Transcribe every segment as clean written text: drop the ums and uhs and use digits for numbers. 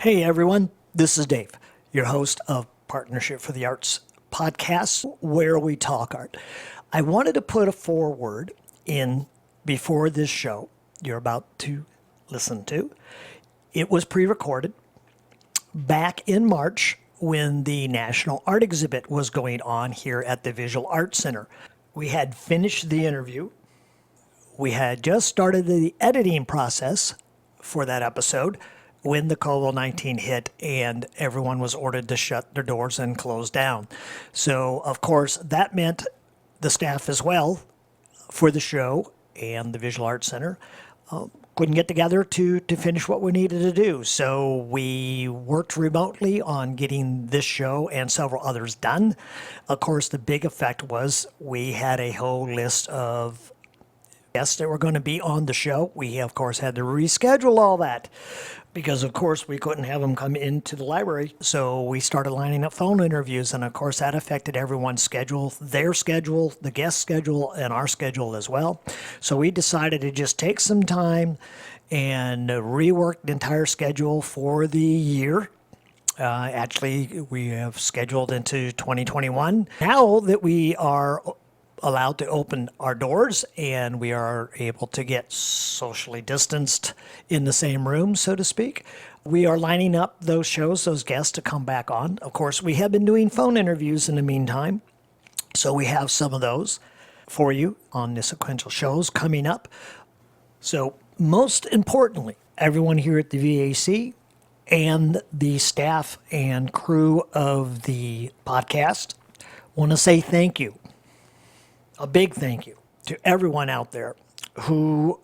Hey everyone, this is Dave, your host of Partnership for the Arts podcast, where we talk art. I wanted to put a foreword in before this show you're about to listen to. It was pre-recorded back in March when the National Art Exhibit was going on here at the Visual Arts Center. We had finished the interview. We had just started the editing process for that episode when the COVID-19 hit and everyone was ordered to shut their doors and close down. So, of course, that meant the staff as well for the show and the Visual Arts Center couldn't get together to finish what we needed to do. So we worked remotely on getting this show and several others done. Of course, the big effect was we had a whole list of guests that were going to be on the show. We, of course, had to reschedule all that because, of course, we couldn't have them come into the library. So we started lining up phone interviews, and, of course, that affected everyone's schedule, their schedule, the guest schedule, and our schedule as well. So we decided to just take some time and rework the entire schedule for the year. Actually, we have scheduled into 2021. Now that we are allowed to open our doors and we are able to get socially distanced in the same room, so to speak, we are lining up those shows, those guests to come back on. Of course, we have been doing phone interviews in the meantime, so we have some of those for you on the sequential shows coming up. So most importantly, everyone here at the VAC and the staff and crew of the podcast want to say thank you. A big thank you to everyone out there who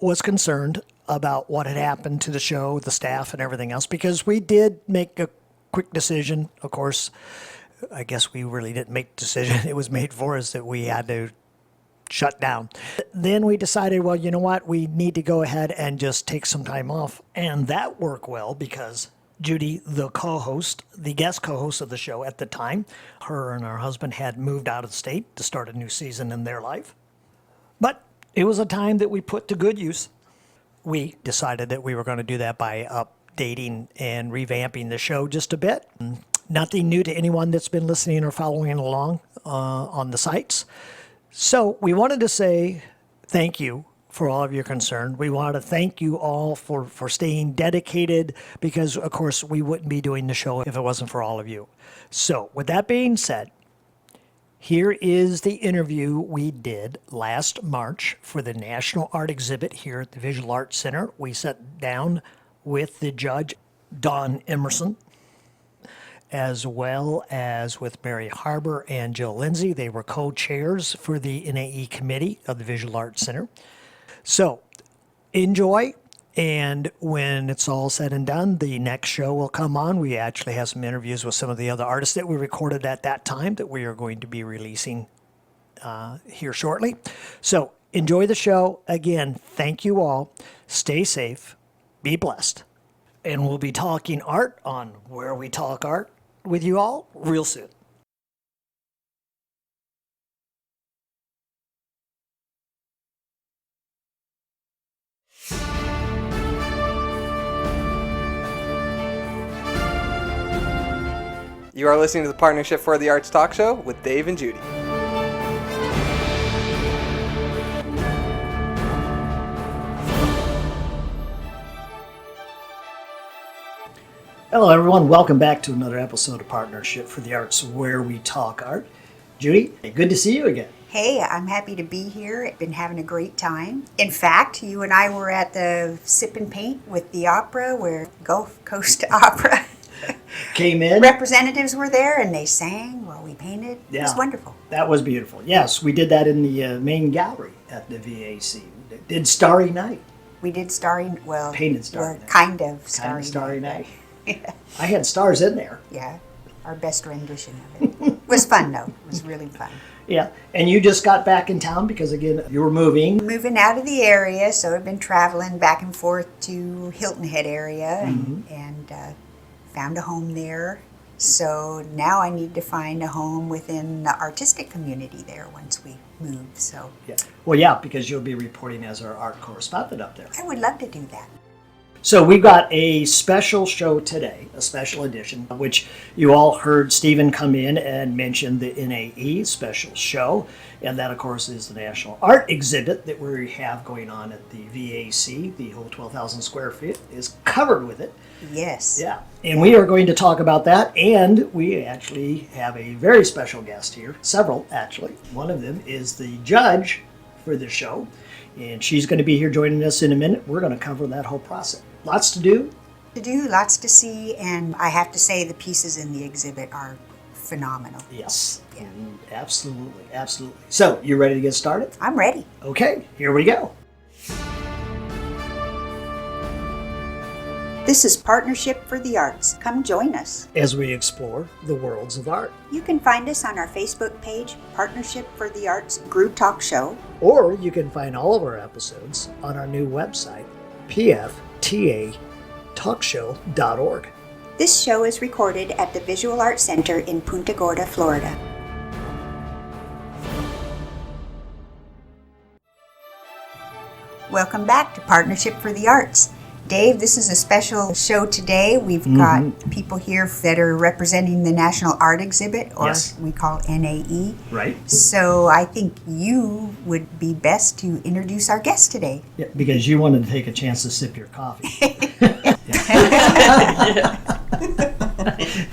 was concerned about what had happened to the show, the staff, and everything else, because we did make a quick decision. Of course, I guess we really didn't make the decision. It was made for us that we had to shut down. Then we decided, well, you know what? We need to go ahead and just take some time off. And that worked well because Judy, the co-host, the guest co-host of the show at the time, her and her husband had moved out of the state to start a new season in their life. But it was a time that we put to good use. We decided that we were going to do that by updating and revamping the show just a bit. Nothing new to anyone that's been listening or following along on the sites. So we wanted to say thank you for all of your concern. We want to thank you all for staying dedicated because, of course, we wouldn't be doing the show if it wasn't for all of you. So with that being said, here is the interview we did last March for the National Art Exhibit here at the Visual Arts Center. We sat down with the judge, Don Emerson, as well as with Mary Harbour and Jill Lindsay. They were co-chairs for the N.A.E. committee of the Visual Arts Center. So enjoy, and when it's all said and done, the next show will come on. We actually have some interviews with some of the other artists that we recorded at that time that we are going to be releasing here shortly. So enjoy the show. Again, thank you all. Stay safe. Be blessed. And we'll be talking art on Where We Talk Art with you all real soon. You are listening to the Partnership for the Arts talk show with Dave and Judy. Hello, everyone. Welcome back to another episode of Partnership for the Arts, where we talk art. Judy, good to see you again. Hey, I'm happy to be here. I've been having a great time. In fact, you and I were at the Sip and Paint with the opera, where Gulf Coast Opera Came in. representatives were there, and they sang while we painted. Yeah, it was wonderful. That was beautiful. Yes, we did that in the main gallery at the VAC. Did Starry Night. We did Starry, well, Painted Starry well, Night. kind of Starry Night. Yeah. I had stars in there. Yeah, our best rendition of it. It was fun, though. It was really fun. Yeah, and you just got back in town because, again, you were moving. Moving out of the area, so I've been traveling back and forth to Hilton Head area and found a home there. So now I need to find a home within the artistic community there once we move. So Yeah. Well, yeah, because you'll be reporting as our art correspondent up there. I would love to do that. So we've got a special show today, a special edition, which you all heard Stephen come in and mention the N.A.E. special show. And that, of course, is the National Art Exhibit that we have going on at the VAC. The whole 12,000 square feet is covered with it. Yes. Yeah. And we are going to talk about that. And we actually have a very special guest here, several actually. One of them is the judge for the show. And she's going to be here joining us in a minute. We're going to cover that whole process. Lots to do. Lots to see, and I have to say the pieces in the exhibit are phenomenal. Yes. Yeah. Absolutely. Absolutely. So, you ready to get started? I'm ready. Okay, here we go. This is Partnership for the Arts. Come join us as we explore the worlds of art. You can find us on our Facebook page, Partnership for the Arts Group Talk Show. Or you can find all of our episodes on our new website, pftatalkshow.org. This show is recorded at the Visual Arts Center in Punta Gorda, Florida. Welcome back to Partnership for the Arts. Dave, this is a special show today. We've got people here that are representing the National Art Exhibit, or we call N.A.E. Right. So I think you would be best to introduce our guest today. Yeah, because you wanted to take a chance to sip your coffee.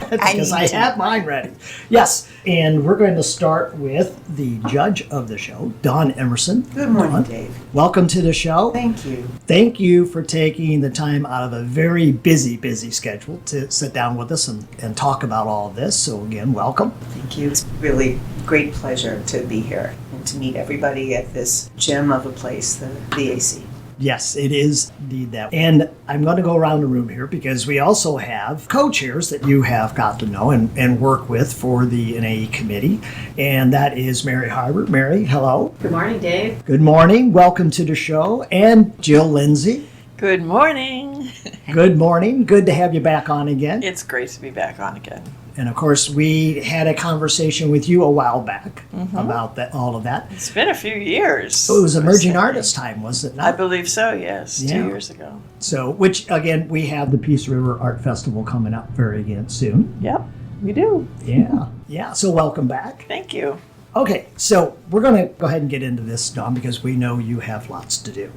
Because I have mine ready. Yes, and we're going to start with the judge of the show, Don Emerson. Good morning, Dave. Welcome to the show. Thank you. Thank you for taking the time out of a very busy schedule to sit down with us and talk about all of this. So again, welcome. Thank you. It's really a great pleasure to be here and to meet everybody at this gem of a place, the VAC. Yes, it is indeed that. And I'm going to go around the room here because we also have co-chairs that you have got to know and work with for the N.A.E. committee. And that is Mary Harbor. Mary, hello. Good morning, Dave. Good morning. Welcome to the show. And Jill Lindsay. Good morning. Good morning. Good to have you back on again. It's great to be back on again. And of course, we had a conversation with you a while back about all of that. It's been a few years. So it was Emerging Artist time, was it not? I believe so, yes. Yeah. 2 years ago. So, which again, we have the Peace River Art Festival coming up very again soon. Yep, we do. Yeah. Yeah. So welcome back. Thank you. Okay. So we're going to go ahead and get into this, Don, because we know you have lots to do.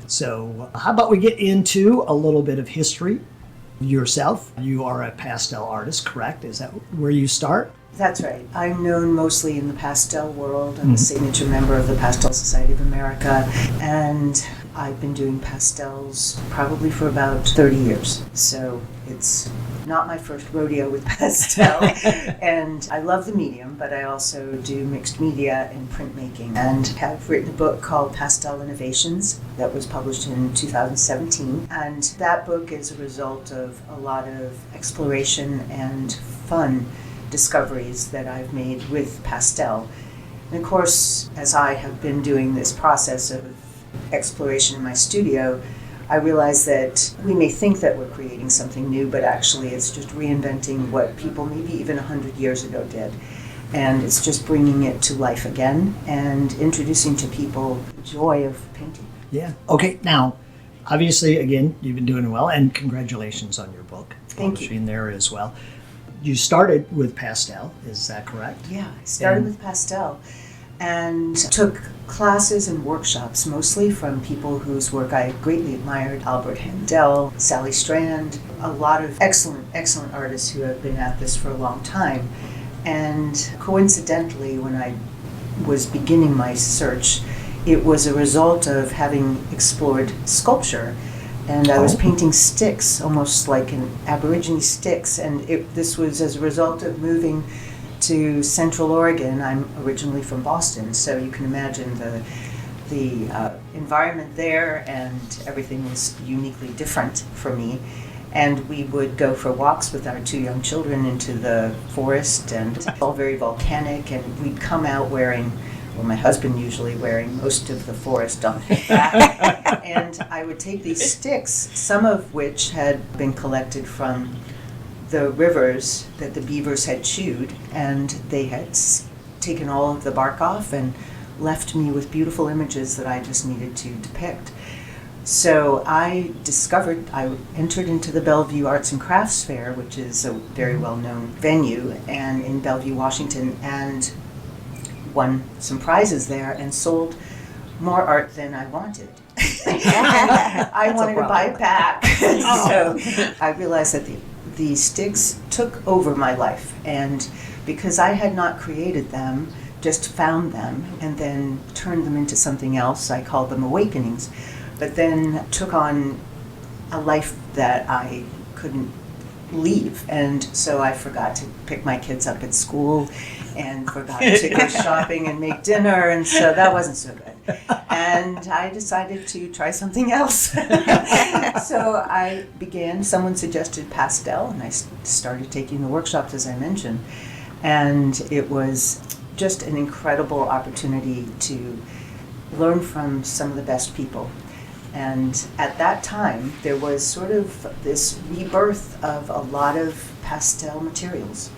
So how about we get into a little bit of history yourself? You are a pastel artist, correct? Is that where you start? That's right. I'm known mostly in the pastel world. I'm a signature member of the Pastel Society of America, and I've been doing pastels probably for about 30 years. So it's not my first rodeo with pastel. And I love the medium, but I also do mixed media and printmaking, and have written a book called Pastel Innovations that was published in 2017. And that book is a result of a lot of exploration and fun discoveries that I've made with pastel. And of course, as I have been doing this process of exploration in my studio, I realize that we may think that we're creating something new, but actually it's just reinventing what people maybe even 100 years ago did. And it's just bringing it to life again and introducing to people the joy of painting. Yeah. Okay. Now, obviously, again, you've been doing well, and congratulations on your book. Thank you. Publishing there as well. You started with pastel, is that correct? Yeah, I started with pastel and took classes and workshops mostly from people whose work I greatly admired: Albert Handel, Sally Strand, a lot of excellent artists who have been at this for a long time. And coincidentally, when I was beginning my search, it was a result of having explored sculpture. And I was painting sticks, almost like an Aborigine sticks. And this was as a result of moving to Central Oregon. I'm originally from Boston, so you can imagine the environment there, and everything was uniquely different for me. And we would go for walks with our 2 young children into the forest, and it's all very volcanic. And we'd come out wearing, well, my husband usually wearing most of the forest on his back. And I would take these sticks, some of which had been collected from the rivers that the beavers had chewed, and they had taken all of the bark off and left me with beautiful images that I just needed to depict. So I entered into the Bellevue Arts and Crafts Fair, which is a very well-known venue, and in Bellevue, Washington, and won some prizes there and sold more art than I wanted. I wanted to buy it back. So I realized that the sticks took over my life, and because I had not created them, just found them and then turned them into something else, I called them awakenings, but then took on a life that I couldn't leave, and so I forgot to pick my kids up at school and forgot to go shopping and make dinner, and so that wasn't so good. And I decided to try something else. So someone suggested Pastel, and I started taking the workshops, as I mentioned, and it was just an incredible opportunity to learn from some of the best people. And at that time, there was sort of this rebirth of a lot of pastel materials.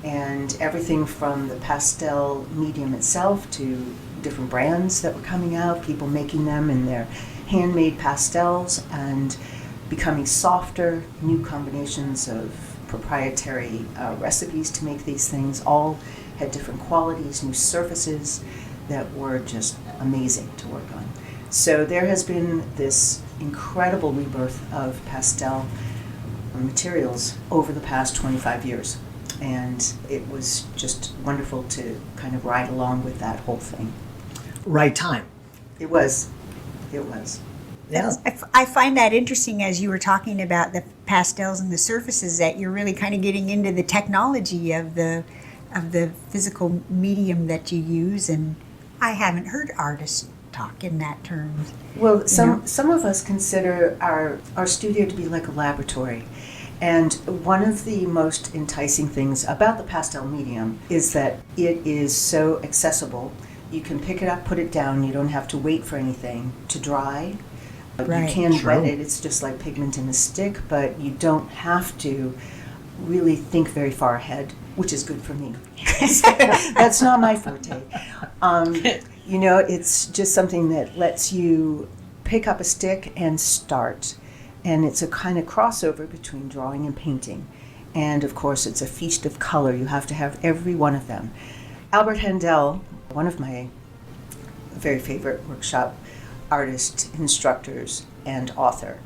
And everything from the pastel medium itself to different brands that were coming out, people making them in their handmade pastels and becoming softer, new combinations of proprietary recipes to make these things, all had different qualities, new surfaces that were just amazing to work on. So there has been this incredible rebirth of pastel materials over the past 25 years. And it was just wonderful to kind of ride along with that whole thing. Right time. It was. It was. Yeah. I find that interesting as you were talking about the pastels and the surfaces, that you're really kind of getting into the technology of the physical medium that you use. And I haven't heard artists talk in that terms. Well, some of us consider our studio to be like a laboratory. And one of the most enticing things about the pastel medium is that it is so accessible. You can pick it up, put it down, you don't have to wait for anything to dry. Right. You can True. wet it, it's just like pigment in a stick, but you don't have to really think very far ahead, which is good for me. That's not my forte. It's just something that lets you pick up a stick and start. And it's a kind of crossover between drawing and painting. And of course, it's a feast of color. You have to have every one of them. Albert Handel, one of my very favorite workshop artists, instructors, and author,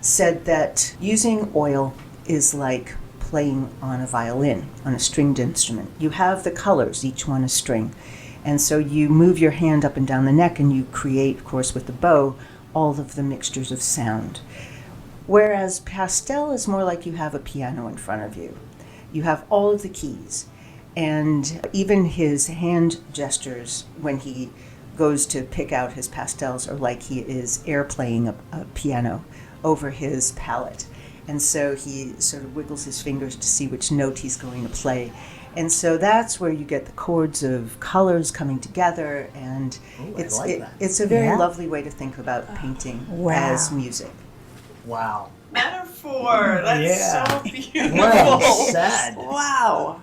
said that using oil is like playing on a violin, on a stringed instrument. You have the colors, each one a string. And so you move your hand up and down the neck and you create, of course, with the bow, all of the mixtures of sound. Whereas pastel is more like you have a piano in front of you. You have all of the keys. And even his hand gestures when he goes to pick out his pastels are like he is air playing a piano over his palette. And so he sort of wiggles his fingers to see which note he's going to play. And so that's where you get the chords of colors coming together. And it's a very lovely way to think about painting as music. Wow. Metaphor. That's so beautiful. Well said. Wow.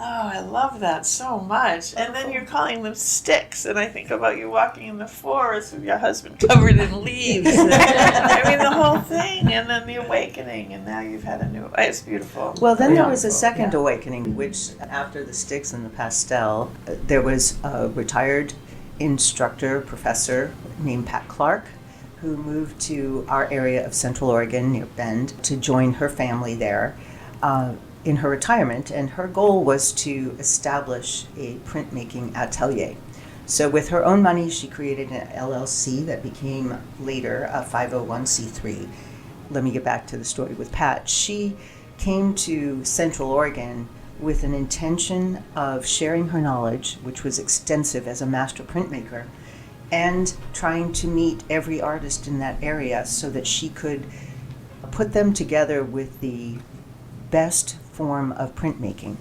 Oh, I love that so much. And then you're calling them sticks, and I think about you walking in the forest with your husband covered in leaves. I mean, the whole thing, and then the awakening, and now you've had a new. It's beautiful. Well, then there was a second awakening, which after the sticks and the pastel, there was a retired instructor, professor named Pat Clark, who moved to our area of Central Oregon near Bend to join her family there in her retirement, and her goal was to establish a printmaking atelier. So with her own money, she created an LLC that became later a 501c3. Let me get back to the story with Pat. She came to Central Oregon with an intention of sharing her knowledge, which was extensive as a master printmaker, and trying to meet every artist in that area so that she could put them together with the best form of printmaking.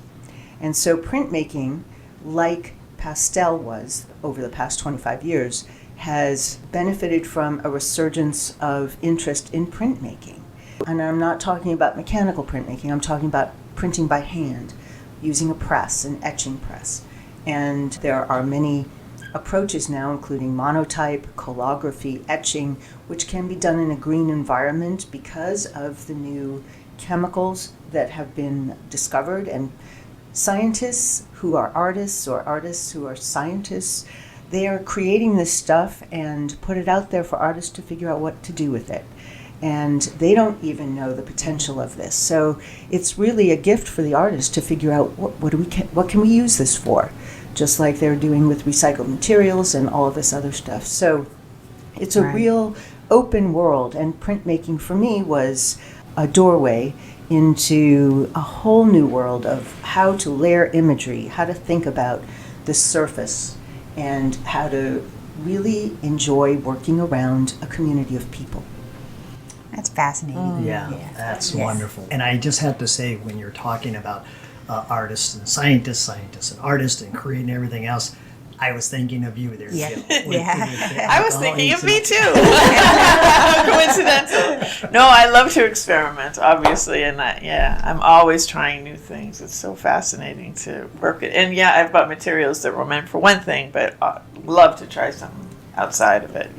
And so printmaking, like pastel was over the past 25 years, has benefited from a resurgence of interest in printmaking. And I'm not talking about mechanical printmaking, I'm talking about printing by hand, using a press, an etching press. And there are many approaches now, including monotype, colography, etching, which can be done in a green environment because of the new chemicals that have been discovered. And scientists who are artists or artists who are scientists, they are creating this stuff and put it out there for artists to figure out what to do with it. And they don't even know the potential of this. So it's really a gift for the artist to figure out what can we use this for, just like they're doing with recycled materials and all of this other stuff. So it's a real open world, and printmaking for me was a doorway into a whole new world of how to layer imagery, how to think about the surface, and how to really enjoy working around a community of people. That's fascinating. Yeah, that's Yes. wonderful. And I just have to say, when you're talking about artists and scientists and artists and creating everything else, I was thinking of you there, Yeah. Jill. Yeah. I was thinking of me too. How coincidental. No, I love to experiment, obviously, and I'm always trying new things. It's so fascinating to work it. And yeah, I've bought materials that were meant for one thing, but love to try something outside of it,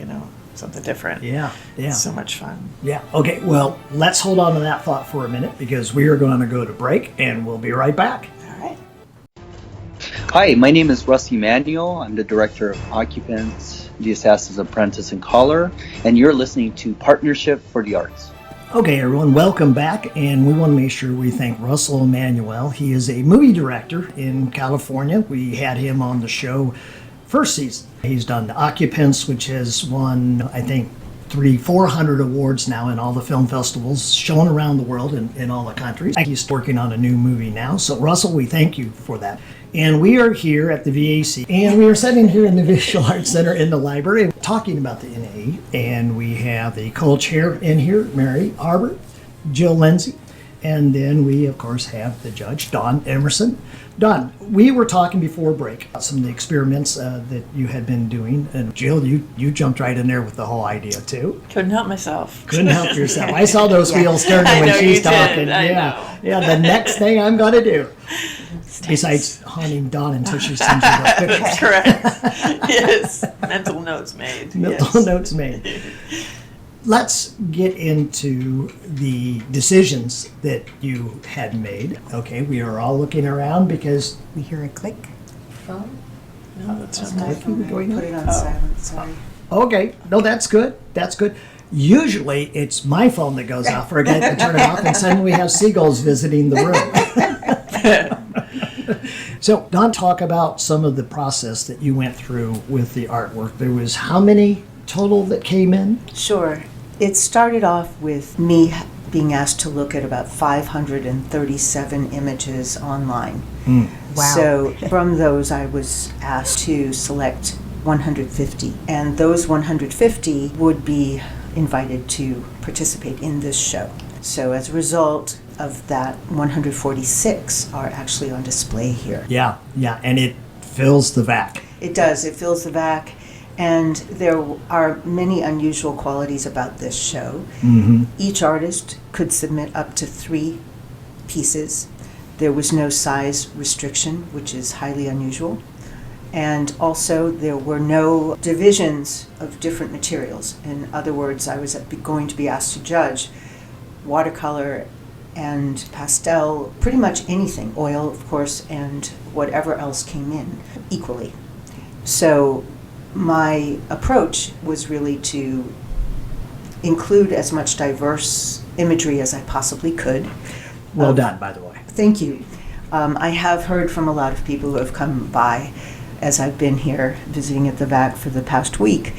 something different. Yeah, yeah. So much fun. Yeah. Okay, well, let's hold on to that thought for a minute because we are going to go to break and we'll be right back. All right. Hi, my name is Russ Emanuel. I'm the Director of Occupants, DSS's Apprentice and Caller, and you're listening to Partnership for the Arts. Okay, everyone, welcome back, and we want to make sure we thank Russell Emanuel. He is a movie director in California. We had him on the show first season. He's done The Occupants, which has won, I think, 400 awards now in all the film festivals, shown around the world in all the countries. He's working on a new movie now. So, Russell, we thank you for that. And we are here at the VAC, and we are sitting here in the Visual Arts Center in the library talking about the N.A.E. And we have the co-chair in here, Mary Arbor, Jill Lindsay, and then we, of course, have the judge, Don Emerson. Don, we were talking before break about some of the experiments that you had been doing, and Jill, you jumped right in there with the whole idea too. Couldn't help myself. Couldn't help yourself. I saw those wheels turning I when know she's you did. talking. I Yeah, know. yeah. The next thing I'm gonna do, besides haunting Dawn until she sends you the pictures. That's correct. Yes. Mental notes made. Mental Yes. notes made. Let's get into the decisions that you had made. Okay, we are all looking around because We hear a click. Phone? No, that's That's not my good. phone. I put it on silent, sorry. okay, no, that's good. That's good. Usually it's my phone that goes off, or I get to turn it off, and suddenly we have seagulls visiting the room. So, Don, talk about some of the process that you went through with the artwork. There was how many total that came in? Sure. It started off with me being asked to look at about 537 images online. Wow. So from those, I was asked to select 150, and those 150 would be invited to participate in this show. So as a result of that, 146 are actually on display here. Yeah, and it fills the vac. It does. It fills the vac. And there are many unusual qualities about this show. Mm-hmm. Each artist could submit up to 3 pieces. There was no size restriction, which is highly unusual. And also, there were no divisions of different materials. In other words, I was going to be asked to judge watercolor and pastel, pretty much anything, oil, of course, and whatever else came in equally. So my approach was really to include as much diverse imagery as I possibly could. Well done, by the way. Thank you. I have heard from a lot of people who have come by as I've been here visiting at the VAC for the past week,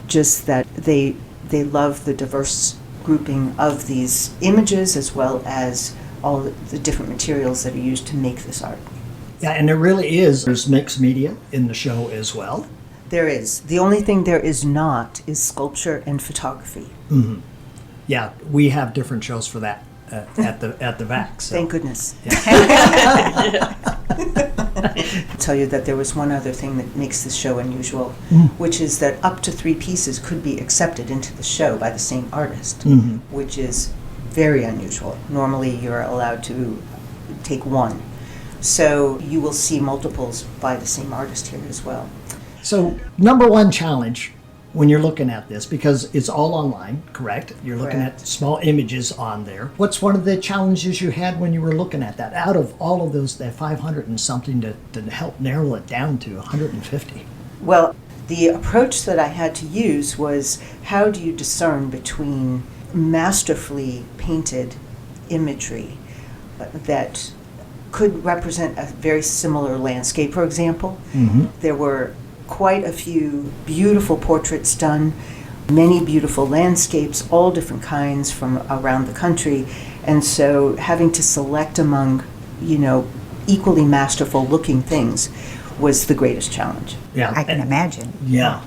just that they love the diverse grouping of these images as well as all the different materials that are used to make this art. Yeah, and there's mixed media in the show as well. There is. The only thing there is not is sculpture and photography. Mm-hmm. Yeah, we have different shows for that at the VAC. So. Thank goodness. I'll tell you that there was one other thing that makes this show unusual, which is that up to 3 pieces could be accepted into the show by the same artist, which is very unusual. Normally you're allowed to take 1. So you will see multiples by the same artist here as well. So, number one challenge when you're looking at this, because it's all online, correct? You're looking at small images on there. What's one of the challenges you had when you were looking at that? Out of all of those, that 500 and something to help narrow it down to 150? Well, the approach that I had to use was, how do you discern between masterfully painted imagery that could represent a very similar landscape, for example? There were quite a few beautiful portraits done, many beautiful landscapes, all different kinds from around the country. And so having to select among, equally masterful looking things was the greatest challenge. Yeah. I can imagine. Yeah.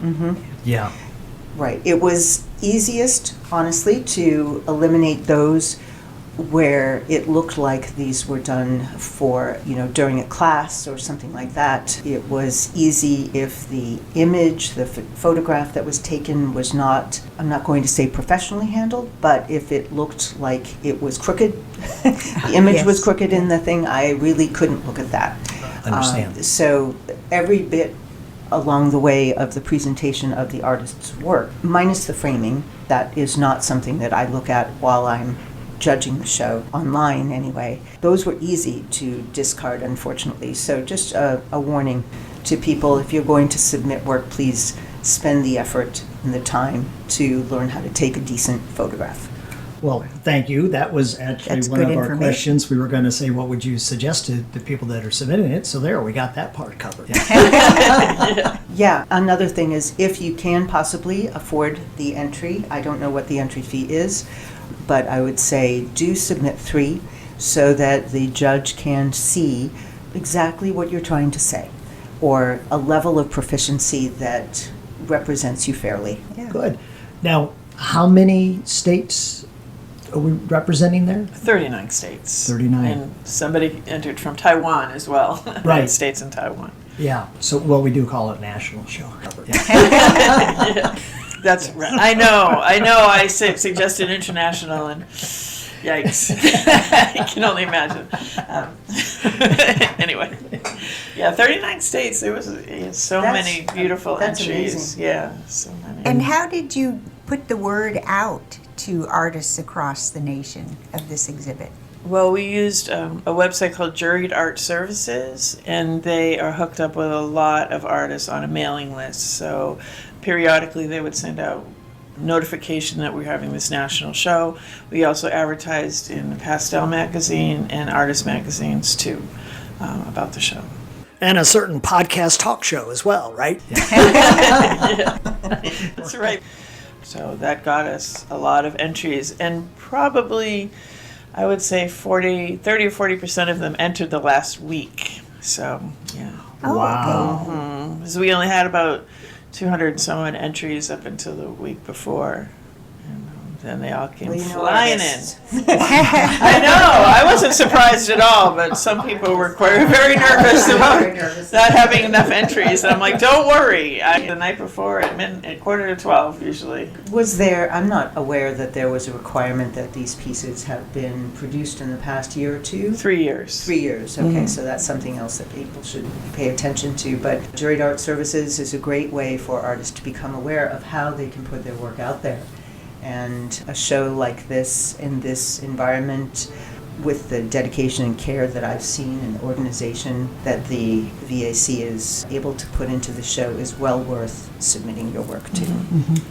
Yeah. Right. It was easiest, honestly, to eliminate those where it looked like these were done for, during a class or something like that. It was easy if the image, the photograph that was taken was not, I'm not going to say professionally handled, but if it looked like it was crooked, the image was crooked in the thing, I really couldn't look at that. Understand. So every bit along the way of the presentation of the artist's work, minus the framing, that is not something that I look at while I'm judging the show, online anyway. Those were easy to discard, unfortunately. So just a warning to people, if you're going to submit work, please spend the effort and the time to learn how to take a decent photograph. Well, thank you. That was actually That's one good of our information. questions. We were going to say, what would you suggest to the people that are submitting it? So there, we got that part covered. Yeah, another thing is, if you can possibly afford the entry, I don't know what the entry fee is, but I would say do submit 3 so that the judge can see exactly what you're trying to say, or a level of proficiency that represents you fairly. Good. Now, how many states are we representing there? 39 states. 39. And somebody entered from Taiwan as well. Right. United States and Taiwan. Yeah. So, well, we do call it national show. That's right. I know. I suggested international, and yikes. I can only imagine. Anyway, yeah, 39 states. There was so many beautiful that's entries. amazing. Yeah, so many. And how did you put the word out to artists across the nation of this exhibit? Well, we used a website called Juror Art Services, and they are hooked up with a lot of artists on a mailing list. So periodically they would send out notification that we're having this national show. We also advertised in Pastel magazine and artist magazines too about the show. And a certain podcast talk show as well, right? That's right. So that got us a lot of entries, and probably I would say 30 or 40% of them entered the last week. So, yeah. Wow. Because we only had about 200 and some odd entries up until the week before. And then they all came flying in. I know. I wasn't surprised at all, but some people were very nervous about not having enough entries. And I'm like, don't worry. The night before at 11:45 usually. Was there, I'm not aware that there was a requirement that these pieces have been produced in the past year or two? 3 years. 3 years, okay, so that's something else that people should pay attention to. But Juror Art Services is a great way for artists to become aware of how they can put their work out there. And a show like this, in this environment, with the dedication and care that I've seen and organization that the VAC is able to put into the show, is well worth submitting your work to.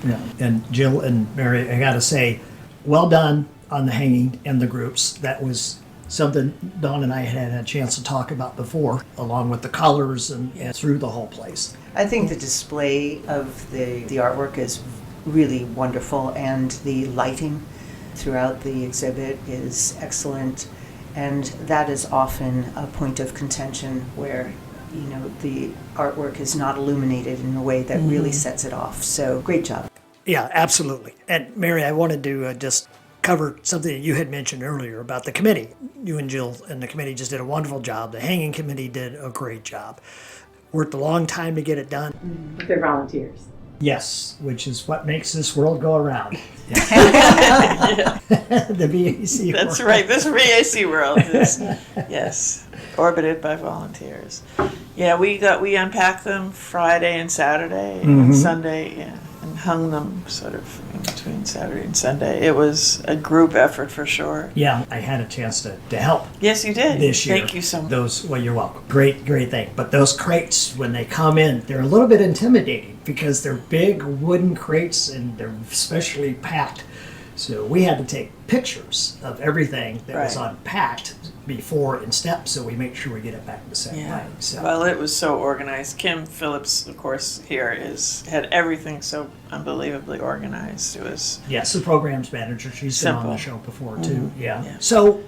Yeah. And Jill and Mary, I got to say, well done on the hanging and the groups. That was something Don and I had a chance to talk about before, along with the colors and through the whole place. I think the display of the artwork is really wonderful, and the lighting throughout the exhibit is excellent, and that is often a point of contention where the artwork is not illuminated in a way that really sets it off. So great job. Yeah, absolutely. And Mary, I wanted to just cover something that you had mentioned earlier about the committee. You and Jill and the committee just did a wonderful job. The hanging committee did a great job. Worked a long time to get it done. They're volunteers. Yes, which is what makes this world go around. The VAC That's world. right. This VAC world is, yes, orbited by volunteers. Yeah, we unpacked them Friday and Saturday and Sunday, yeah, and hung them sort of in between Saturday and Sunday. It was a group effort for sure. Yeah, I had a chance to help Yes, you did. this year. Thank you so much. Well, you're welcome. Great thing. But those crates, when they come in, they're a little bit intimidating because they're big wooden crates and they're specially packed. So we had to take pictures of everything that was Right. unpacked before in steps, so we make sure we get it back the same Yeah. way. So. Well, it was so organized. Kim Phillips, of course, here had everything so unbelievably organized. It was Yes, the programs manager. She's been on the Simple. show before too. Yeah. Yeah. So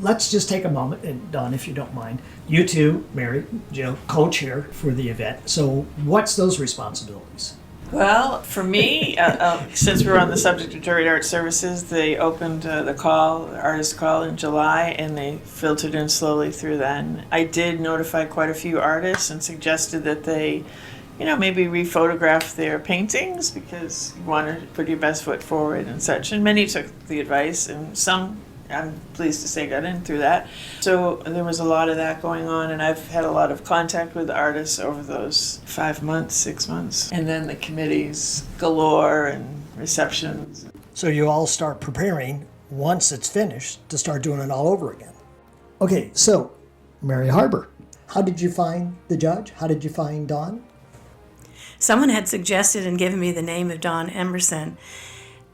let's just take a moment, and Don, if you don't mind, you two, Mary, Jill, co-chair for the event. So what's those responsibilities? Well, for me, since we're on the subject of Juried Art Services, they opened the artist call in July, and they filtered in slowly through then. I did notify quite a few artists and suggested that they, maybe rephotograph their paintings because you want to put your best foot forward and such. And many took the advice, and some, I'm pleased to say, got in through that. So there was a lot of that going on, and I've had a lot of contact with the artists over those 5 months, 6 months. And then the committees galore and receptions. So you all start preparing once it's finished to start doing it all over again. Okay, so Mary Harbor, how did you find the judge? How did you find Don? Someone had suggested and given me the name of Don Emerson.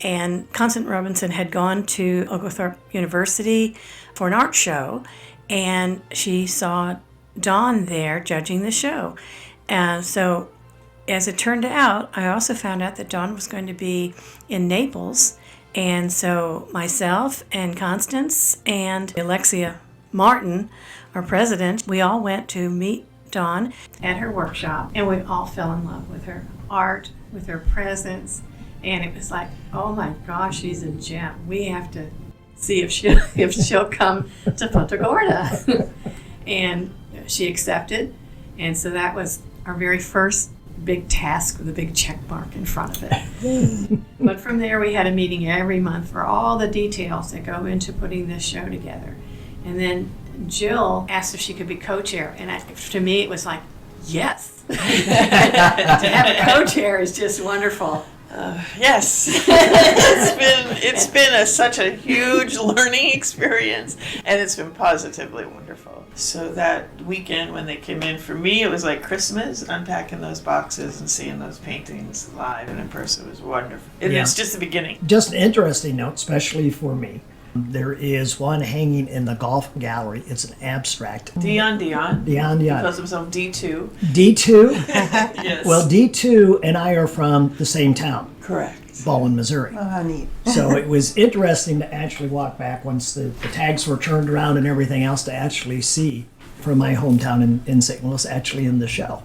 And Constance Robinson had gone to Oglethorpe University for an art show, and she saw Don there judging the show. And so, as it turned out, I also found out that Don was going to be in Naples. And so, myself and Constance and Alexia Martin, our president, we all went to meet Don at her workshop, and we all fell in love with her art, with her presence. And it was like, oh my gosh, she's a gem. We have to see if she'll come to Punta Gorda. And she accepted. And so that was our very first big task with a big check mark in front of it. But from there, we had a meeting every month for all the details that go into putting this show together. And then Jill asked if she could be co-chair. And to me, it was like, yes. To have a co-chair is just wonderful. Yes, it's been such a huge learning experience, and it's been positively wonderful. So that weekend when they came in, for me it was like Christmas, unpacking those boxes and seeing those paintings live and in person was wonderful. And Yeah. it's just the beginning. Just an interesting note, especially for me. There is one hanging in the golf gallery. It's an abstract. Dion. He calls Dion. himself D2. D2? Yes. Well, D2 and I are from the same town, correct. Baldwin, Missouri. Oh, how neat. So it was interesting to actually walk back once the tags were turned around and everything else to actually see from my hometown in St. Louis actually in the show.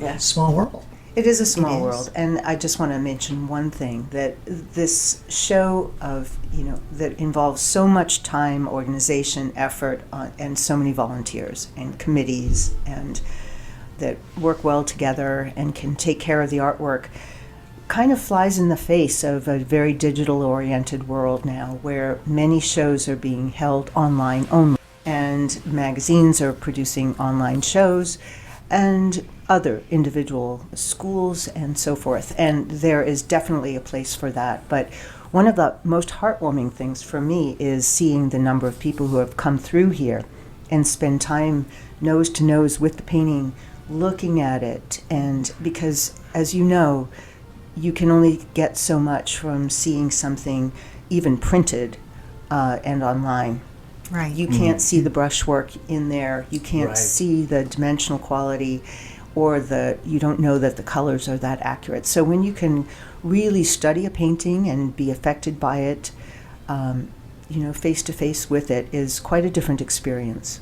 Yes. Small world. It is a small It is. world, and I just want to mention one thing, that this show that involves so much time, organization, effort, and so many volunteers and committees, and that work well together and can take care of the artwork, kind of flies in the face of a very digital-oriented world now, where many shows are being held online only, and magazines are producing online shows, and other individual schools and so forth. And there is definitely a place for that. But one of the most heartwarming things for me is seeing the number of people who have come through here and spend time nose to nose with the painting, looking at it. And because, as you know, you can only get so much from seeing something even printed and online. Right. You can't see the brushwork in there. You can't Right. see the dimensional quality, or you don't know that the colors are that accurate. So when you can really study a painting and be affected by it, face to face with it, is quite a different experience.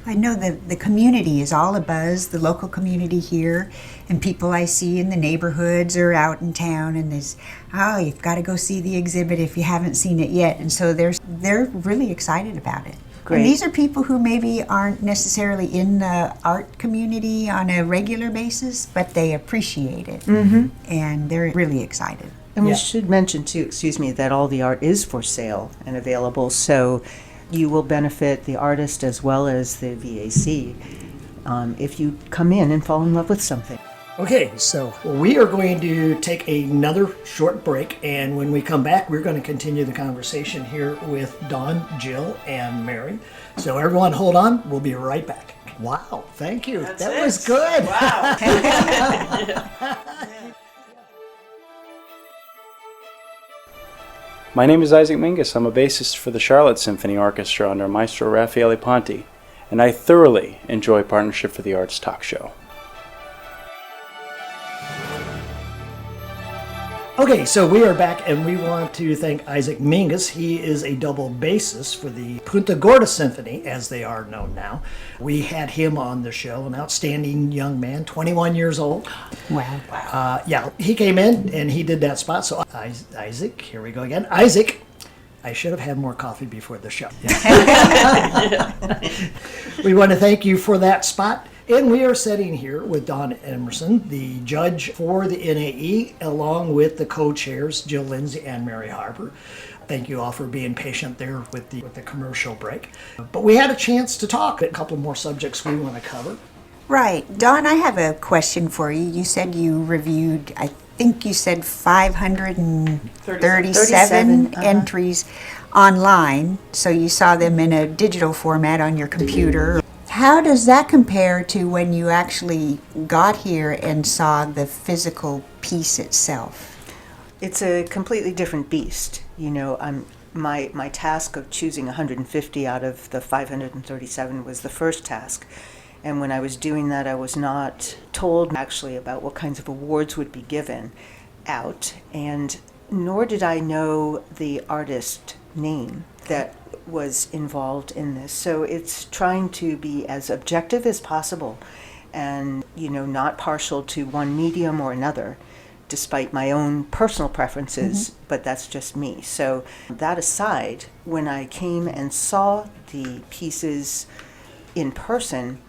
I know the community is all abuzz, the local community here, and people I see in the neighborhoods or out in town, and you've got to go see the exhibit if you haven't seen it yet. And so they're really excited about it. Great. And these are people who maybe aren't necessarily in the art community on a regular basis, but they appreciate it. And they're really excited. And we Yeah. should mention too, excuse me, that all the art is for sale and available, so you will benefit the artist as well as the VAC if you come in and fall in love with something. Okay, so we are going to take another short break, and when we come back, we're going to continue the conversation here with Don, Jill, and Mary. So everyone hold on, we'll be right back. Wow, thank you. That's that it. was good. Wow. My name is Isaac Mingus. I'm a bassist for the Charlotte Symphony Orchestra under Maestro Raffaele Ponti, and I thoroughly enjoy Partnership for the Arts talk show. Okay, so we are back, and we want to thank Isaac Mingus. He is a double bassist for the Punta Gorda Symphony, as they are known now. We had him on the show, an outstanding young man, 21 years old. Wow. Yeah, he came in and he did that spot. So Isaac, here we go again. Isaac, I should have had more coffee before the show. We want to thank you for that spot. And we are sitting here with Don Emerson, the judge for the N.A.E., along with the co-chairs, Jill Lindsay and Mary Harper. Thank you all for being patient there with the commercial break. But we had a chance to talk a couple more subjects we want to cover. Right. Don, I have a question for you. You said you reviewed, I think you said 537 entries online, so you saw them in a digital format on your computer. How does that compare to when you actually got here and saw the physical piece itself? It's a completely different beast. You know, my task of choosing 150 out of the 537 was the first task. And when I was doing that, I was not told actually about what kinds of awards would be given out, and nor did I know the artist name that was involved in this. So it's trying to be as objective as possible and, you know, not partial to one medium or another, despite my own personal preferences, but that's just me. So that aside, when I came and saw the pieces in person,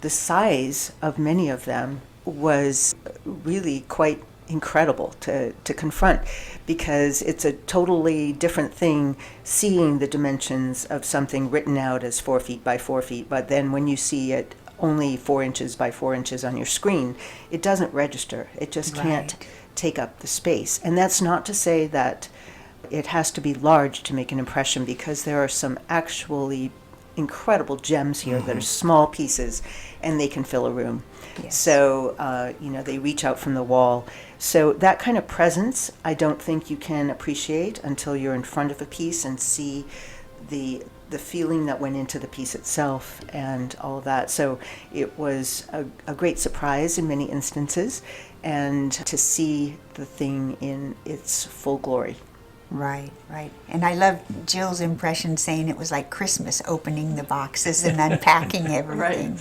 the size of many of them was really quite incredible to confront, because it's a totally different thing seeing the dimensions of something written out as 4 feet by 4 feet, but then when you see it only 4 inches by 4 inches on your screen, it doesn't register. It just can't take up the space. And that's not to say that it has to be large to make an impression, because there are some actually incredible gems here that are small pieces and they can fill a room. Yes. So, you know, they reach out from the wall. So that kind of presence, I don't think you can appreciate until you're in front of a piece and see the feeling that went into the piece itself and all of that. So it was a great surprise in many instances, and to see the thing in its full glory. Right, right. And I love Jill's impression, saying it was like Christmas, opening the boxes and unpacking everything.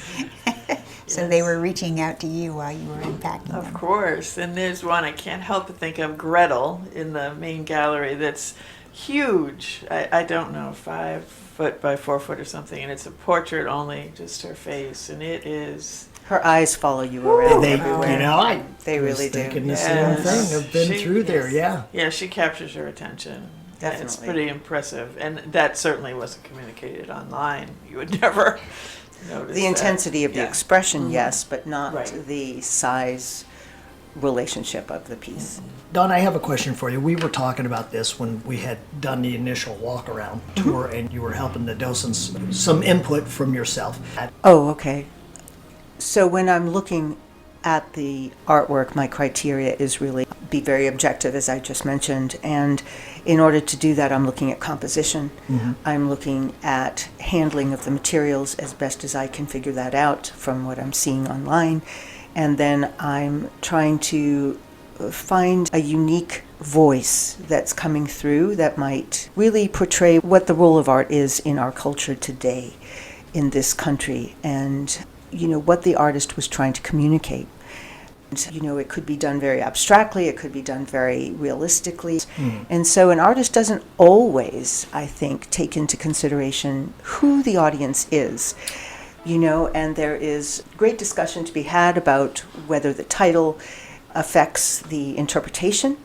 So they were reaching out to you while you were unpacking them. Of course. And there's one I can't help but think of, Gretel, in the main gallery, that's huge. I don't know, 5 foot by 4 foot or something, and it's a portrait only, just her face, and it is... Her eyes follow you around They, everywhere. you know, They really do. thinking the Yes. same thing. I've been She through there, is- yeah. Yeah, she captures your attention. Definitely. It's pretty impressive, and that certainly wasn't communicated online. You would never notice The intensity of the Yeah. expression, yes, but not Right. the size relationship of the piece. Don, I have a question for you. We were talking about this when we had done the initial walk-around tour, and you were helping the docents, some input from yourself. Oh, okay. So when I'm looking at the artwork, my criteria is really be very objective, as I just mentioned. And in order to do that, I'm looking at composition. I'm looking at handling of the materials as best as I can figure that out from what I'm seeing online. And then I'm trying to find a unique voice that's coming through that might really portray what the role of art is in our culture today in this country, and you know what the artist was trying to communicate. You know, it could be done very abstractly, it could be done very realistically. And so an artist doesn't always, I think, take into consideration who the audience is. You know, and there is great discussion to be had about whether the title affects the interpretation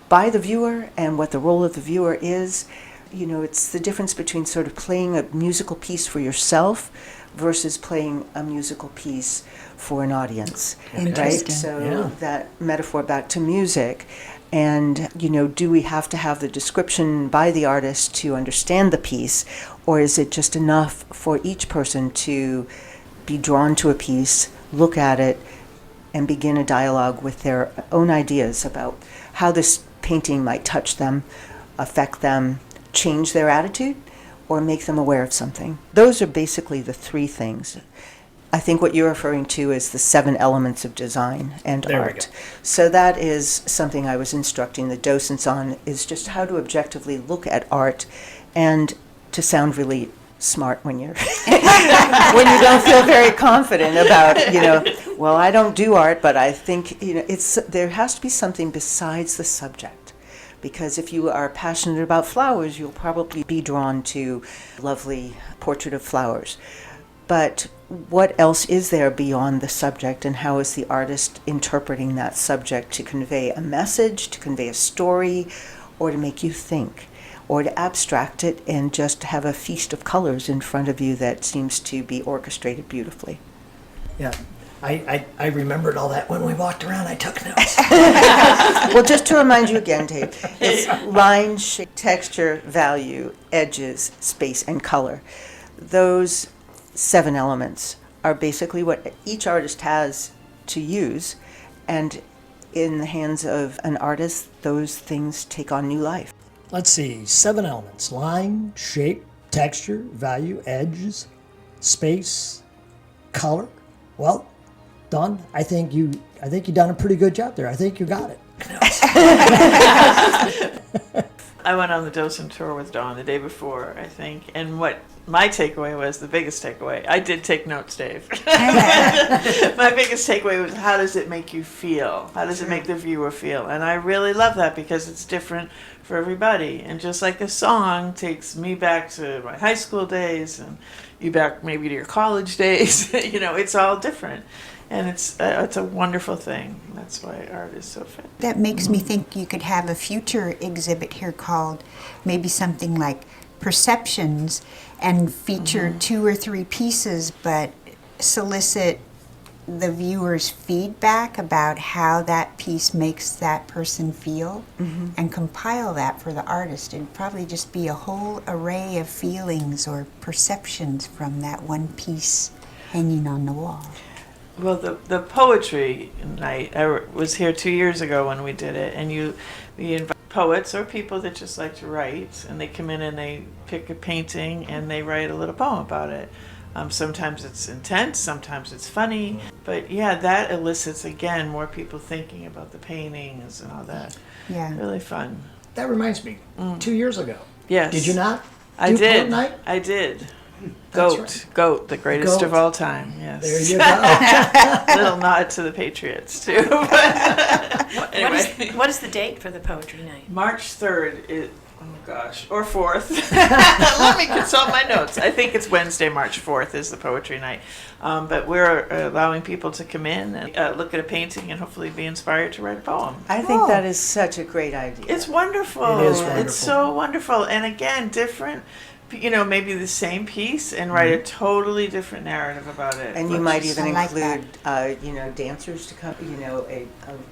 by the viewer and what the role of the viewer is. You know, it's the difference between sort of playing a musical piece for yourself versus playing a musical piece for an audience, right? So that metaphor back to music. And, you know, do we have to have the description by the artist to understand the piece, or is it just enough for each person to be drawn to a piece, look at it, and begin a dialogue with their own ideas about how this painting might touch them, affect them, change their attitude, or make them aware of something? Those are basically the three things. I think what you're referring to is the 7 elements of design and art. So that is something I was instructing the docents on, is just how to objectively look at art and to sound really smart when you're when you don't feel very confident about, you know, well, I don't do art, but I think, you know, there has to be something besides the subject. Because if you are passionate about flowers, you'll probably be drawn to lovely portrait of flowers. But what else is there beyond the subject, and how is the artist interpreting that subject to convey a message, to convey a story, or to make you think, or to abstract it and just have a feast of colors in front of you that seems to be orchestrated beautifully? Yeah. I remembered all that when we walked around. I took notes. Well, just to remind you again, Dave, it's line, shape, texture, value, edges, space, and color. Those 7 elements are basically what each artist has to use, and in the hands of an artist, those things take on new life. Let's see, 7 elements: line, shape, texture, value, edges, space, color. Well, Don, I think you done a pretty good job there. I think you got it. I went on the docent tour with Dawn the day before, I think, and what my takeaway was, the biggest takeaway, I did take notes, Dave. My biggest takeaway was, how does it make you feel? How does it make the viewer feel? And I really love that, because it's different for everybody. And just like a song takes me back to my high school days, and you back maybe to your college days, you know, it's all different. And it's a wonderful thing. That's why art is so fun. That makes me think you could have a future exhibit here called maybe something like Perceptions, and feature 2 or 3 pieces, but solicit the viewer's feedback about how that piece makes that person feel, and compile that for the artist. It'd probably just be a whole array of feelings or perceptions from that one piece hanging on the wall. Well, the poetry night, I was here 2 years ago when we did it, and we invite poets or people that just like to write, and they come in and they pick a painting and they write a little poem about it. Sometimes it's intense, sometimes it's funny, but yeah, that elicits, again, more people thinking about the paintings and all that. Yeah. Really fun. That reminds me, 2 years ago. Yes. Did you not? I do did. Poet night? I did. That's Goat, right. Goat, the greatest Goat. of all time. Yes. There you go. Little nod to the Patriots too. Anyway, What is the date for the poetry night? March 3rd. Or 4th. Let me consult my notes. I think it's Wednesday, March 4th is the poetry night. But we're allowing people to come in and look at a painting and hopefully be inspired to write a poem. I think that is such a great idea. It's wonderful. It is wonderful. It's so wonderful. And again, different, you know, maybe the same piece and write a totally different narrative about it. And you might even I like include, you know, dancers to come, you know,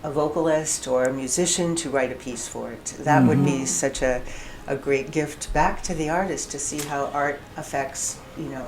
a vocalist or a musician to write a piece for it. That would be such a great gift back to the artist, to see how art affects, you know,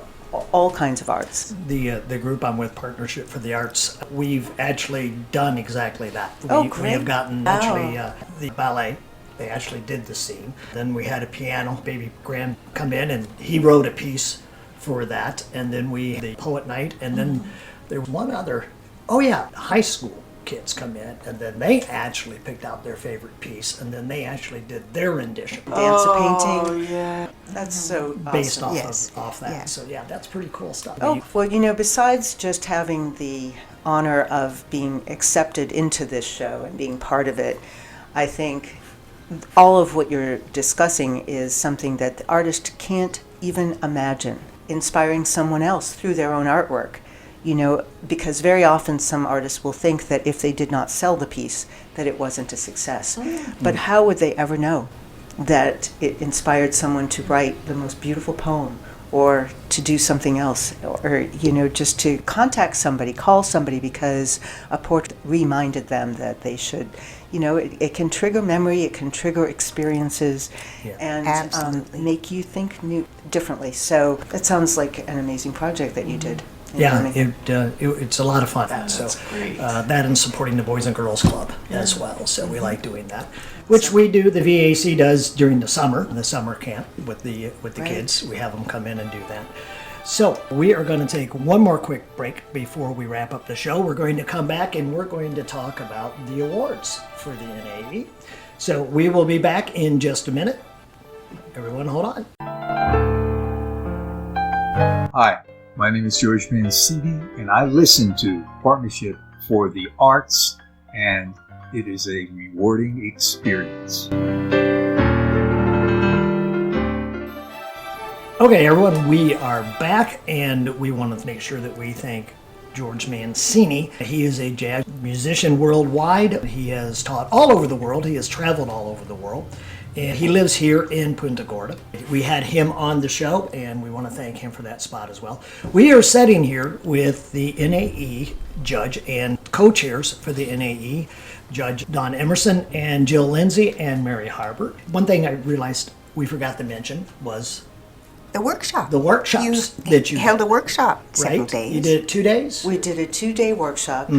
all kinds of arts. The group I'm with, Partnership for the Arts, we've actually done exactly that. Oh, We great. have gotten actually the ballet. They actually did the scene. Then we had a piano, Baby Graham, come in, and he wrote a piece for that. And then the poet night, and then there was one other, high school kids come in, and then they actually picked out their favorite piece, and then they actually did their rendition Dance a painting. Oh, yeah. That's so awesome. based off Yes. off that. Yeah. So yeah, that's pretty cool stuff. Oh, well, you know, besides just having the honor of being accepted into this show and being part of it. I think all of what you're discussing is something that the artist can't even imagine, inspiring someone else through their own artwork. Because very often some artists will think that if they did not sell the piece, that it wasn't a success. But how would they ever know that it inspired someone to write the most beautiful poem, or to do something else, or just to contact somebody, call somebody because a portrait reminded them that they should. It can trigger memory, it can trigger experiences, and make you think differently. So that sounds like an amazing project that you did. Yeah, it's a lot of fun. That's great. That and supporting the Boys and Girls Club as well. So we like doing that, which we do. The VAC does during the summer camp with the kids. We have them come in and do that. So we are going to take one more quick break before we wrap up the show. We're going to come back and we're going to talk about the awards for the N.A.E. So we will be back in just a minute. Everyone, hold on. Hi. My name is George Mancini, and I listen to Partnership for the Arts, and it is a rewarding experience. Okay, everyone, we are back, and we want to make sure that we thank George Mancini. He is a jazz musician worldwide. He has taught all over the world. He has traveled all over the world. And he lives here in Punta Gorda. We had him on the show, and we want to thank him for that spot as well. We are sitting here with the N.A.E. judge and co-chairs for the N.A.E., Judge Don Emerson and Jill Lindsay and Mary Harbor. One thing I realized we forgot to mention was the workshop. The workshops that you held a workshop several right? days. You did it 2 days? We did a 2-day workshop,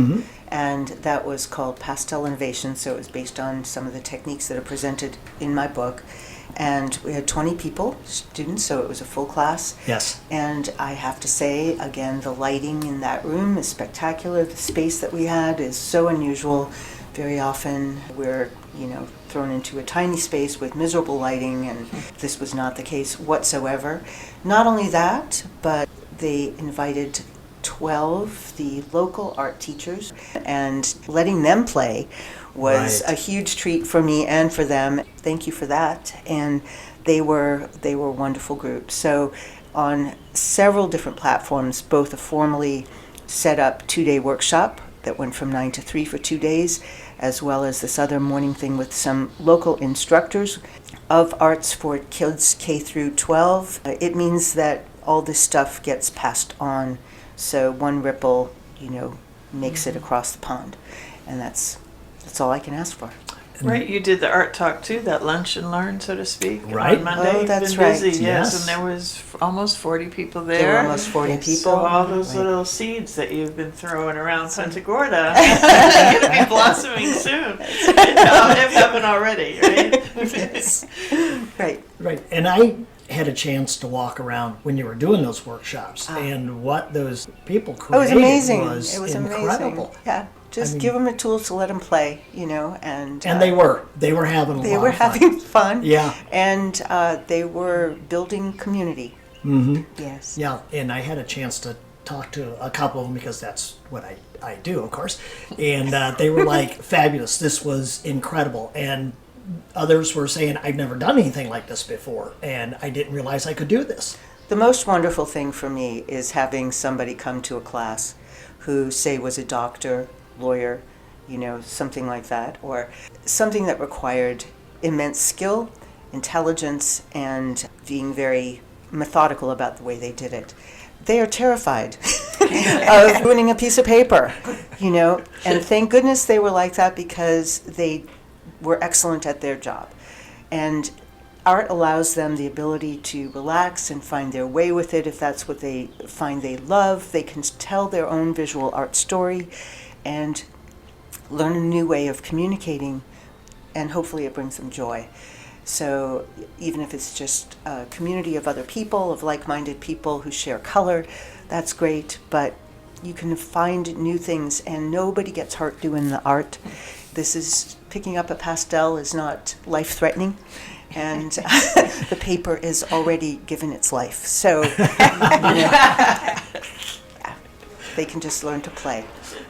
and that was called Pastel Innovation, so it was based on some of the techniques that are presented in my book. And we had 20 people, students, so it was a full class. Yes. And I have to say, again, the lighting in that room is spectacular. The space that we had is so unusual. Very often we're, thrown into a tiny space with miserable lighting, and this was not the case whatsoever. Not only that, but they invited 12 the local art teachers, and letting them play was a huge treat for me and for them. Thank you for that. And they were wonderful groups. So on several different platforms, both a formally set up 2-day workshop that went from 9 to 3 for 2 days, as well as this other morning thing with some local instructors of arts for kids K through 12. It means that all this stuff gets passed on, so one ripple, makes it across the pond, and that's all I can ask for. Right, you did the art talk too, that lunch and learn, so to speak, right. on Monday. Oh, that's right. Busy, yes, Yes. and there was almost 40 people there. There were almost 40 people. So all those little seeds that you've been throwing around Punta Gorda are going to be blossoming soon. If haven't already, right? Yes. Right. Right. And I had a chance to walk around when you were doing those workshops, and what those people It created was amazing. was It was incredible. amazing. Yeah. Just give them the tools to let them play, and they were having a they lot were of fun. having fun. Yeah. And they were building community. Yes. Yeah, and I had a chance to talk to a couple of them because that's what I do, of course. And they were like, fabulous. This was incredible. And others were saying, I've never done anything like this before, and I didn't realize I could do this. The most wonderful thing for me is having somebody come to a class who, say, was a doctor, lawyer, something like that, or something that required immense skill, intelligence, and being very methodical about the way they did it. They are terrified of ruining a piece of paper, and thank goodness they were like that, because they were excellent at their job. And art allows them the ability to relax and find their way with it. If that's what they find they love, they can tell their own visual art story and learn a new way of communicating, and hopefully it brings them joy. So even if it's just a community of other people, of like-minded people who share color, that's great, but you can find new things, and nobody gets hurt doing the art. This is, picking up a pastel is not life-threatening, and the paper is already given its life. So, They can just learn to play.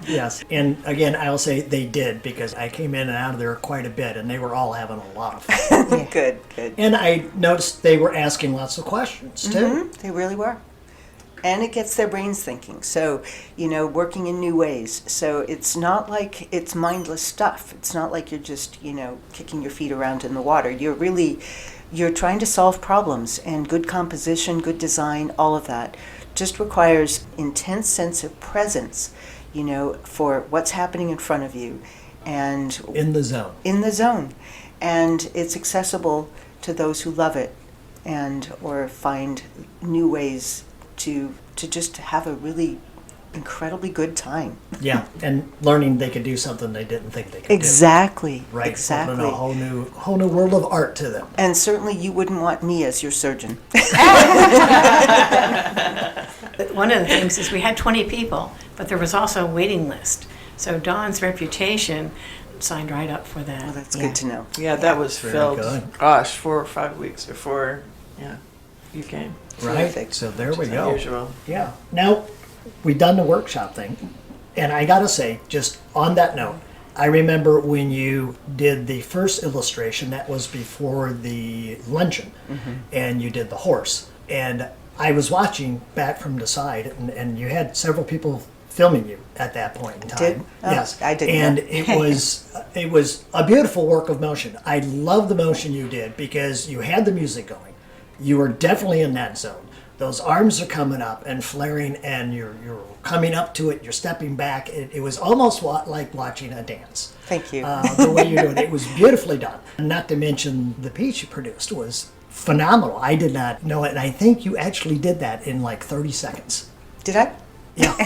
Yes. And again, I'll say they did, because I came in and out of there quite a bit, and they were all having a lot of fun. Good. And I noticed they were asking lots of questions, too. They really were. And it gets their brains thinking. So, working in new ways. So it's not like it's mindless stuff. It's not like you're just, kicking your feet around in the water. You're trying to solve problems, and good composition, good design, all of that just requires intense sense of presence, for what's happening in front of you. And In the zone. And it's accessible to those who love it or find new ways to just have a really incredibly good time. Yeah, and learning they could do something they didn't think they could Exactly. do. Right, Exactly. opening a whole new world of art to them. And certainly you wouldn't want me as your surgeon. One of the things is we had 20 people, but there was also a waiting list. So Don's reputation signed right up for that. Well, that's good to know. Yeah, that was Very filled, good. 4 or 5 weeks before, you came. Right, Terrific. so there we Which is go. unusual. Yeah. Now, we've done the workshop thing, and I gotta say, just on that note, I remember when you did the first illustration, that was before the luncheon, and you did the horse. And I was watching back from the side, and you had several people filming you at that point in time. Did? Oh, Yes, I didn't and know. it was a beautiful work of motion. I love the motion you did, because you had the music going. You were definitely in that zone. Those arms are coming up and flaring, and you're coming up to it. You're stepping back. It was almost like watching a dance. Thank you. The way you're doing it, it was beautifully done. Not to mention the piece you produced was phenomenal. I did not know it, and I think you actually did that in like 30 seconds. Did I? Yeah. I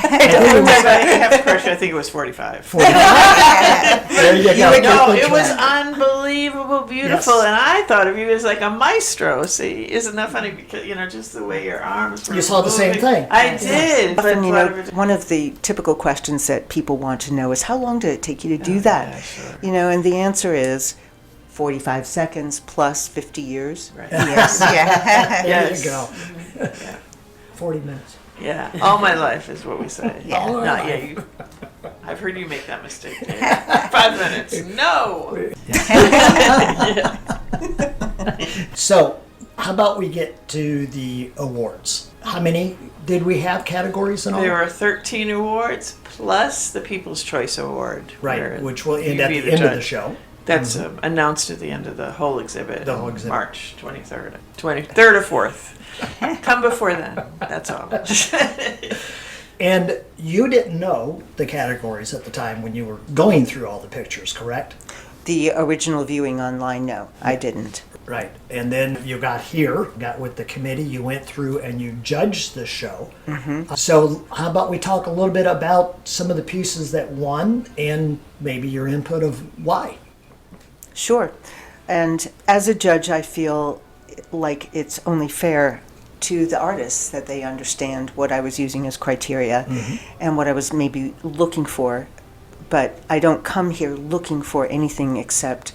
have to correction, I think it was 45. There you go. No, Good it was track. unbelievable, beautiful, Yes. and I thought of you as like a maestro. See, isn't that funny? Because just the way your arms were You saw the same moving. thing. I did. but Often, whatever- one of the typical questions that people want to know is, how long did it take you to do that? yeah, sure. And the answer is 45 seconds plus 50 years. Right. Yes, yeah. There Yes. you go. 40 minutes. Yeah, all my life is what we say. Yeah. All Not right. yet. I've heard you make that mistake. Dave. 5 minutes. No. So, how about we get to the awards? How many did we have categories in all? There are 13 awards plus the People's Choice Award. Right, where which will you end at be the end of the judge. show. That's announced at the end of the whole exhibit. The whole exhibit. March 23rd. 23rd or 4th. Come before then. That's all. And you didn't know the categories at the time when you were going through all the pictures, correct? The original viewing online, no, I didn't. Right. And then you got here, got with the committee, you went through and you judged the show. So how about we talk a little bit about some of the pieces that won and maybe your input of why? Sure. And as a judge, I feel like it's only fair to the artists that they understand what I was using as criteria and what I was maybe looking for. But I don't come here looking for anything except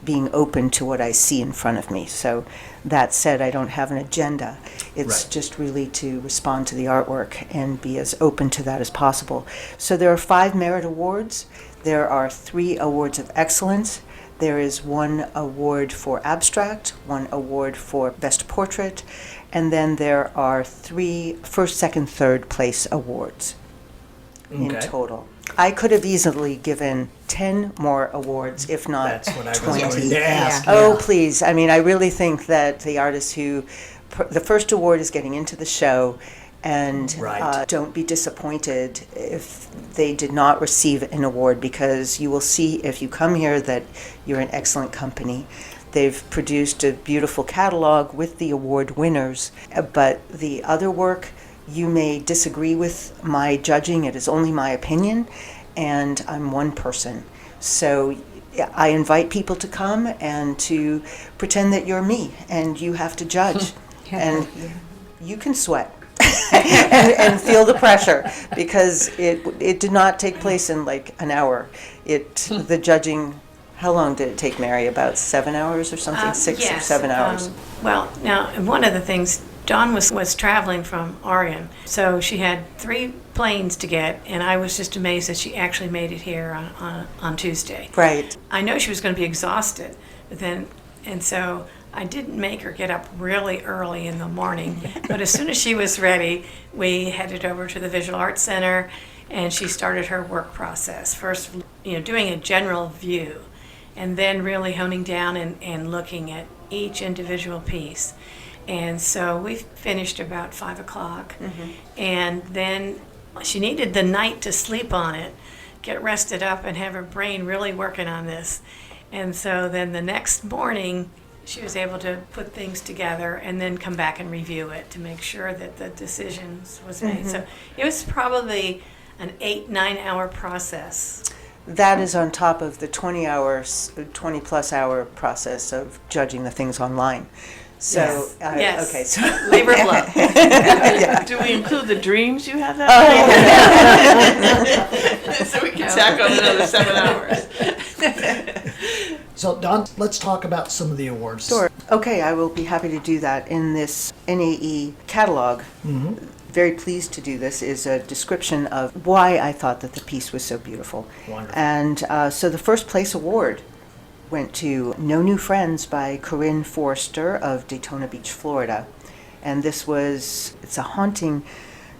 being open to what I see in front of me. So that said, I don't have an agenda. It's Right. just really to respond to the artwork and be as open to that as possible. So there are 5 merit awards. There are 3 awards of excellence. There is 1 award for abstract, 1 award for best portrait, and then there are 3 first, second, third place awards in Okay. total. I could have easily given 10 more awards, if not That's what I was 20. going to ask. Oh, yeah. please. I mean, I really think that the artists who, the first award is getting into the show, and Right. don't be disappointed if they did not receive an award, because you will see if you come here that you're in excellent company. They've produced a beautiful catalog with the award winners, but the other work, you may disagree with my judging. It is only my opinion, and I'm one person. So I invite people to come and to pretend that you're me, and you have to judge. And you can sweat and feel the pressure, because it did not take place in like an hour. The judging, how long did it take, Mary? About 7 hours or something? 6 or 7 hours? Well, now, one of the things Dawn was traveling from Oregon, so she had 3 planes to get, and I was just amazed that she actually made it here on Tuesday. Right. I know she was going to be exhausted, and so I didn't make her get up really early in the morning. But as soon as she was ready, we headed over to the Visual Arts Center, and she started her work process. First, doing a general view, and then really honing down and looking at each individual piece. And so we finished about 5 o'clock, and then she needed the night to sleep on it, get rested up, and have her brain really working on this. And so then the next morning, she was able to put things together and then come back and review it to make sure that the decisions was made. So it was probably an 8-9 hour process. That is on top of the 20 plus hour process of judging the things online. So, Yes. okay, so Labor of love. Do we include the dreams you had that night? So we can tack on another 7 hours. So, Don, let's talk about some of the awards. Sure. Okay, I will be happy to do that. In this N.A.E. catalog, very pleased to do this, is a description of why I thought that the piece was so beautiful. Wonderful. And so the first place award went to No New Friends by Corinne Forrester of Daytona Beach, Florida. And it's a haunting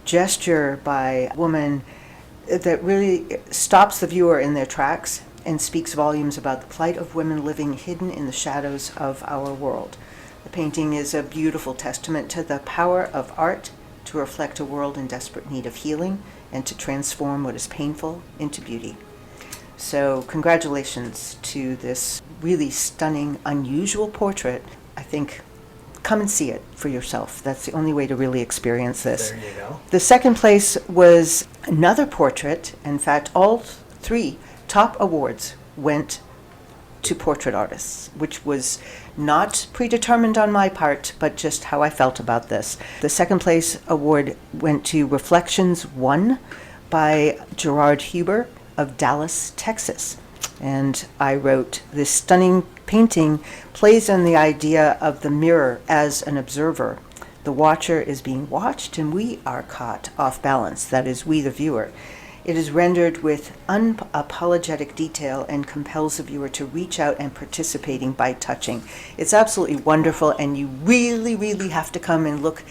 gesture by a woman that really stops the viewer in their tracks and speaks volumes about the plight of women living hidden in the shadows of our world. The painting is a beautiful testament to the power of art to reflect a world in desperate need of healing and to transform what is painful into beauty. So congratulations to this really stunning, unusual portrait. I think come and see it for yourself. That's the only way to really experience this. There you go. The second place was another portrait. In fact, all 3 top awards went to portrait artists, which was not predetermined on my part, but just how I felt about this. The second place award went to Reflections 1 by Gerard Huber of Dallas, Texas. And I wrote, this stunning painting plays on the idea of the mirror as an observer. The watcher is being watched and we are caught off balance, that is, we the viewer. It is rendered with unapologetic detail and compels the viewer to reach out and participating by touching. It's absolutely wonderful, and you really, really have to come and look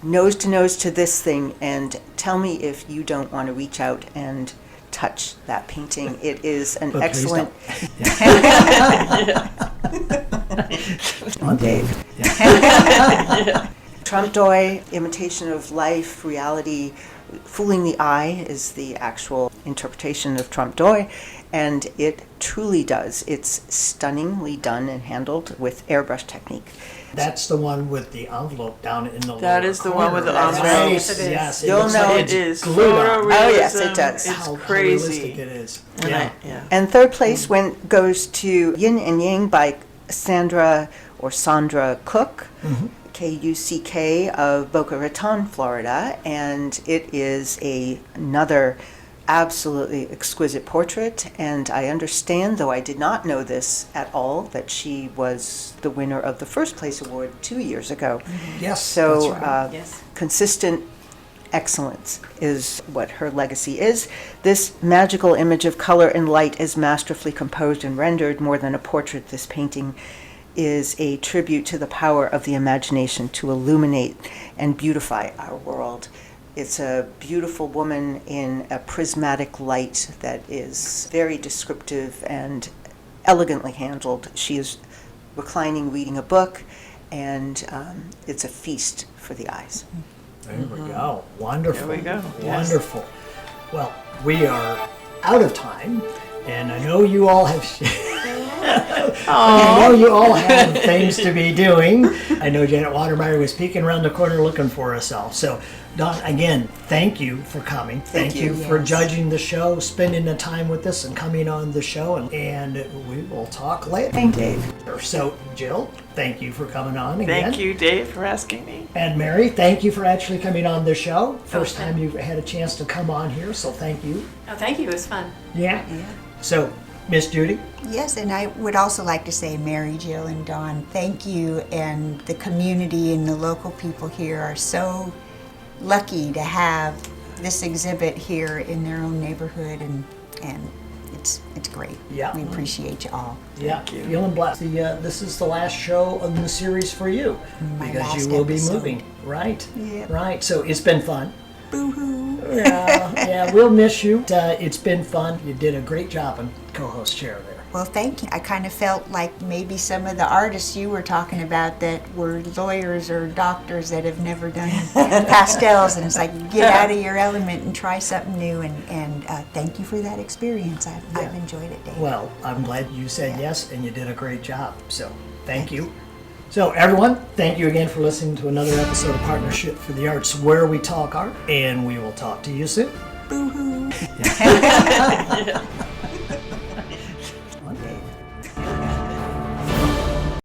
nose to this thing and tell me if you don't want to reach out and touch that painting. It is an But excellent... On Dave. Trompe d'oeil, imitation of life, reality, fooling the eye is the actual interpretation of trompe d'oeil, and it truly does. It's stunningly done and handled with airbrush technique. That's the one with the envelope down in the That lower is the one with the corner. envelope. Right. Yes, it is. Yes, You'll looks know like It it's is glued on. photorealism. Oh, yes, it does. It's How crazy. realistic it is. And Yeah. yeah. And third place goes to Yin and Yang by Sandra Cook, Kuck of Boca Raton, Florida, and it is another absolutely exquisite portrait. And I understand, though I did not know this at all, that she was the winner of the first place award 2 years ago. Yes, So that's right. Yes. consistent excellence is what her legacy is. This magical image of color and light is masterfully composed and rendered. More than a portrait, this painting is a tribute to the power of the imagination to illuminate and beautify our world. It's a beautiful woman in a prismatic light that is very descriptive and elegantly handled. She is reclining, reading a book, and it's a feast for the eyes. There we go. Wonderful. There we go. Wonderful. Well, we are out of time, and I know you all have. I know you all have things to be doing. I know Janet Watermeyer was peeking around the corner looking for herself. So, Don, again, thank you for coming. Thank you for judging the show, spending the time with us, and coming on the show. And we will talk later. Thank you. So, Jill, thank you for coming on again. Thank you, Dave, for asking me. And Mary, thank you for actually coming on the show. First time you've had a chance to come on here, so thank you. Oh, thank you. It was fun. Yeah. So, Miss Judy? Yes, and I would also like to say, Mary, Jill, and Don, thank you. And the community and the local people here are so lucky to have this exhibit here in their own neighborhood, and it's great. Yeah. We appreciate you all. Yeah, feeling blessed. This is the last show of the series for you My because last you will episode. be moving. Right. Yep. Right. So it's been fun. Boo-hoo. Yeah, we'll miss you. It's been fun. You did a great job in co-host chair there. Well, thank you. I kind of felt like maybe some of the artists you were talking about that were lawyers or doctors that have never done pastels, and it's like get out of your element and try something new. And thank you for that experience. I've enjoyed it, Dave. Well, I'm glad you said yes, and you did a great job. So thank you. So everyone, thank you again for listening to another episode of Partnership for the Arts, where we talk art, and we will talk to you soon. Boo-hoo.